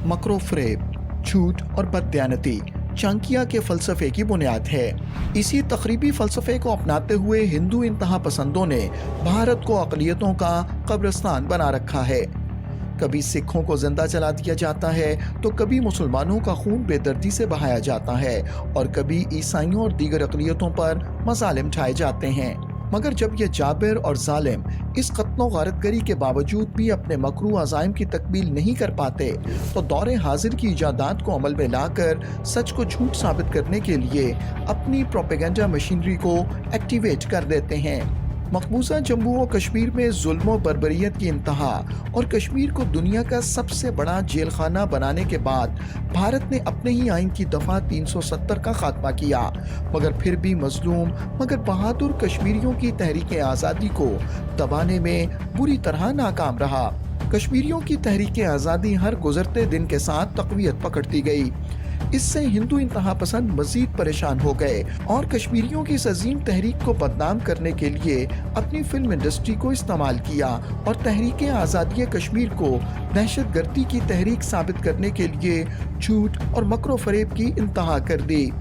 मकरो फ़रेब, झूठ और बददियानती चाणक्य के फ़लसफ़े की बुनियाद है। इसी तख़रीबी फ़लसफ़े को अपनाते हुए हिंदू इंतहा पसंदों ने भारत को अक़लियतों का कब्रिस्तान बना रखा है। कभी सिखों को जिंदा जला दिया जाता है तो कभी मुसलमानों का खून बेदर्दी से बहाया जाता है और कभी ईसाइयों और दीगर अक़लियतों पर मज़ालिम ढाए जाते हैं। मगर जब ये जाबिर और जालिम इस क़त्ल गारतगरी के बावजूद भी अपने मकरू अज़ाइम की तकमील नहीं कर पाते तो दौरे हाजिर की इजादात को अमल में लाकर सच को झूठ साबित करने के लिए अपनी प्रोपेगेंडा मशीनरी को एक्टिवेट कर देते हैं। मकबूजा जम्मू और कश्मीर में जुल्म और बर्बरियत की इंतहा और कश्मीर को दुनिया का सबसे बड़ा जेल खाना बनाने के बाद भारत ने अपने ही आइन की दफ़ा 370 का खात्मा किया, मगर फिर भी मजलूम मगर बहादुर कश्मीरियों की तहरीक आज़ादी को दबाने में बुरी तरह नाकाम रहा। कश्मीरियों की तहरीक आज़ादी हर गुजरते दिन के साथ तक़वियत पकड़ती गई। इससे हिंदू इंतहा पसंद मजीद परेशान हो गए और कश्मीरियों की इस अजीम तहरीक को बदनाम करने के लिए अपनी फिल्म इंडस्ट्री को इस्तेमाल किया और तहरीक आज़ादी कश्मीर को दहशतगर्दी की तहरीक साबित करने के लिए झूठ और मकरो फ़रेब की इंतहा कर दी।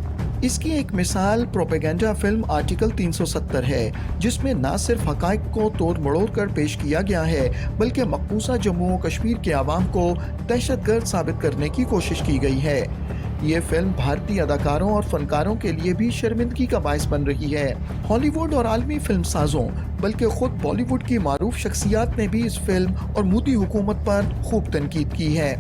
इसकी एक मिसाल प्रोपेगेंडा फिल्म आर्टिकल 370 है, जिसमें न सिर्फ हक़ाइक़ को तोड़ मड़ोड़ कर पेश किया गया है बल्कि मकबूजा जम्मू और कश्मीर के आवाम को दहशतगर्द साबित करने की कोशिश की गई है। ये फिल्म भारतीय अदाकारों और फनकारों के लिए भी शर्मिंदगी का बायस बन रही है। हॉलीवुड और आलमी फिल्म साजों बल्कि खुद बॉलीवुड की मारूफ शख्सियात ने भी इस फिल्म और मोदी हुकूमत पर खूब तनकीद की है।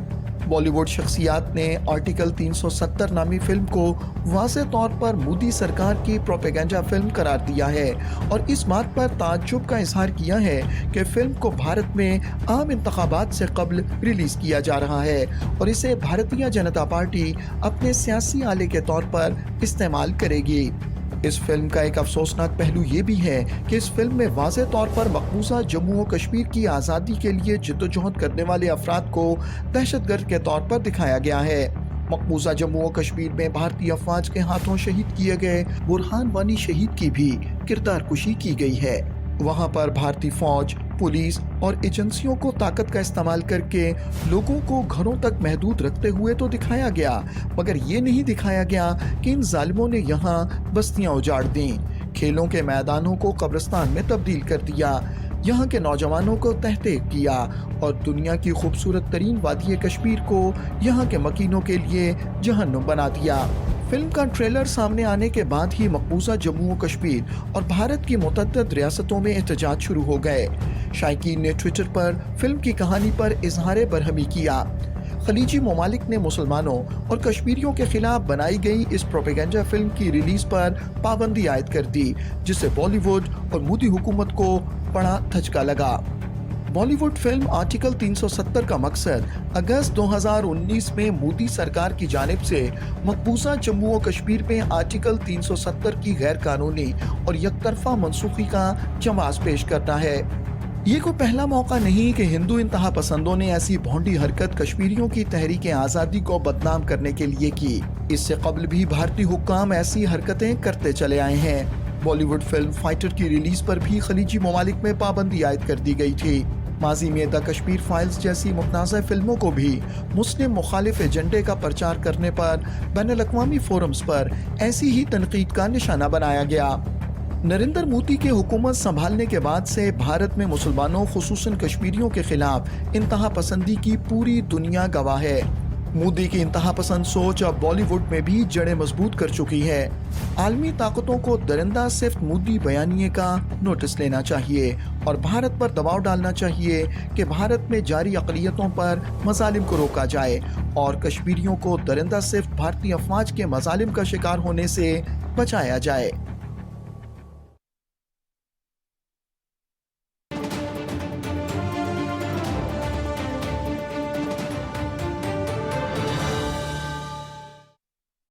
बॉलीवुड शख्सियात ने आर्टिकल 370 नामी फिल्म को वाज़ेह तौर पर मोदी सरकार की प्रोपेगेंडा फिल्म करार दिया है और इस बात पर ताज्जुब का इजहार किया है कि फिल्म को भारत में आम इंतखाबात से कबल रिलीज़ किया जा रहा है और इसे भारतीय जनता पार्टी अपने सियासी आले के तौर पर इस्तेमाल करेगी। इस फिल्म का एक अफसोसनाक पहलू ये भी है कि इस फिल्म में वाज़ेह तौर पर मकबूजा जम्मू और कश्मीर की आज़ादी के लिए जिद्दोजहद करने वाले अफराद को दहशतगर्द के तौर पर दिखाया गया है। मकबूजा जम्मू और कश्मीर में भारतीय अफवाज के हाथों शहीद किए गए बुरहान वानी शहीद की भी किरदार कुशी की गई है। वहाँ पर भारतीय फौज, पुलिस और एजेंसियों को ताकत का इस्तेमाल करके लोगों को घरों तक महदूद रखते हुए तो दिखाया गया, मगर ये नहीं दिखाया गया कि इन जालिमों ने यहाँ बस्तियाँ उजाड़ दी, खेलों के मैदानों को कब्रिस्तान में तब्दील कर दिया, यहाँ के नौजवानों को तहतीक किया और दुनिया की खूबसूरत तरीन वादी कश्मीर को यहाँ के मकीनों के लिए जहन्नुम बना दिया। फिल्म का ट्रेलर सामने आने के बाद ही मकबूजा जम्मू और कश्मीर और भारत की मुतअद्दिद रियासतों में एहतजाज शुरू हो गए। शायकीन ने ट्विटर पर फिल्म की कहानी पर इजहार बरहमी किया। खलीजी ममालिक ने मुसलमानों और कश्मीरियों के खिलाफ बनाई गई इस प्रोपेगेंडा फिल्म की रिलीज पर पाबंदी आयद कर दी, जिससे बॉलीवुड और मोदी हुकूमत को बड़ा धचका लगा। बॉलीवुड फिल्म आर्टिकल 370 का मकसद अगस्त 2019 में मोदी सरकार की जानिब से मकबूजा जम्मू और कश्मीर में आर्टिकल 370 की गैर कानूनी और यकतरफा मनसूखी का जवाब पेश करना है। ये कोई पहला मौका नहीं कि हिंदू इंतहा पसंदों ने ऐसी भोंडी हरकत कश्मीरियों की तहरीक आज़ादी को बदनाम करने के लिए की। इससे कबल भी भारतीय हुक्काम ऐसी हरकतें करते चले आए हैं। बॉलीवुड फिल्म फाइटर की रिलीज पर भी खलीजी ममालिक में पाबंदी आयद कर दी गई थी। माजी में द कश्मीर फाइल्स जैसी मुतनाज़ा फिल्मों को भी मुस्लिम मुखालिफ एजेंडे का प्रचार करने पर बैनुल-अक़वामी फोरम्स पर ऐसी ही तनकीद का निशाना बनाया गया। नरेंद्र मोदी के हुकूमत संभालने के बाद से भारत में मुसलमानों खुसूसन कश्मीरियों के खिलाफ इंतहा पसंदी की पूरी दुनिया गवाह है। मोदी की इंतहा पसंद सोच अब बॉलीवुड में भी जड़ें मजबूत कर चुकी है। आलमी ताकतों को दरिंदा सिर्फ मोदी बयानिए का नोटिस लेना चाहिए और भारत पर दबाव डालना चाहिए कि भारत में जारी अक़लियतों पर मज़ालिम को रोका जाए और कश्मीरियों को दरिंदा सिर्फ भारतीय अफवाज के मज़ालिम का शिकार होने से बचाया जाए।